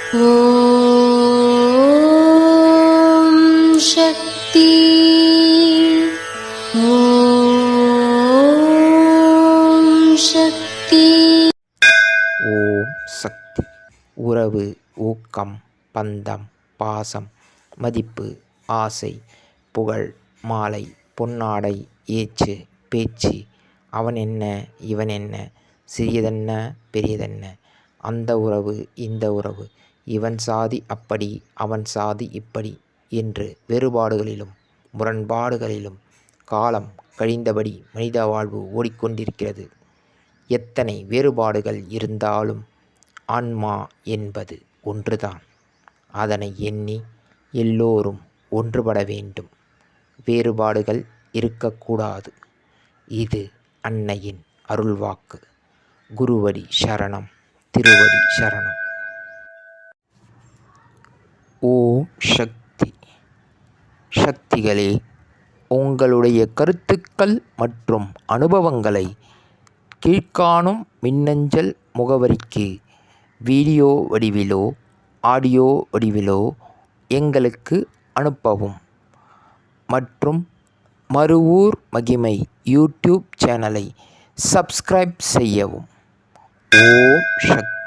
ஓம் சக்தி. ஓம் சக்தி. ஓம் சக்தி. உறவு, ஊக்கம், பந்தம், பாசம், மதிப்பு, ஆசை, புகழ், மாலை, பொன்னாடை, ஏச்சு, பேச்சு, அவன் என்ன இவன் என்ன, சிறியதென்ன பெரியதென்ன, அந்த உறவு இந்த உறவு, இவன் சாதி அப்படி அவன் சாதி இப்படி என்று வேறுபாடுகளிலும் முரண்பாடுகளிலும் காலம் கழிந்தபடி மனித வாழ்வு ஓடிக்கொண்டிருக்கிறது. எத்தனை வேறுபாடுகள் இருந்தாலும் ஆன்மா என்பது ஒன்றுதான். அதனை எண்ணி எல்லோரும் ஒன்றுபட வேண்டும். வேறுபாடுகள் இருக்கக்கூடாது. இது அன்னையின் அருள்வாக்கு. குருவடி சரணம், திருவடி சரணம். ஓம் சக்தி. சக்திகளே, உங்களுடைய கருத்துக்கள் மற்றும் அனுபவங்களை கீழ்காணும் மின்னஞ்சல் முகவரிக்கு வீடியோ வடிவிலோ ஆடியோ வடிவிலோ எங்களுக்கு அனுப்பவும். மற்றும் மறுவூர் மகிமை யூடியூப் சேனலை சப்ஸ்கிரைப் செய்யவும். ஓம் சக்தி.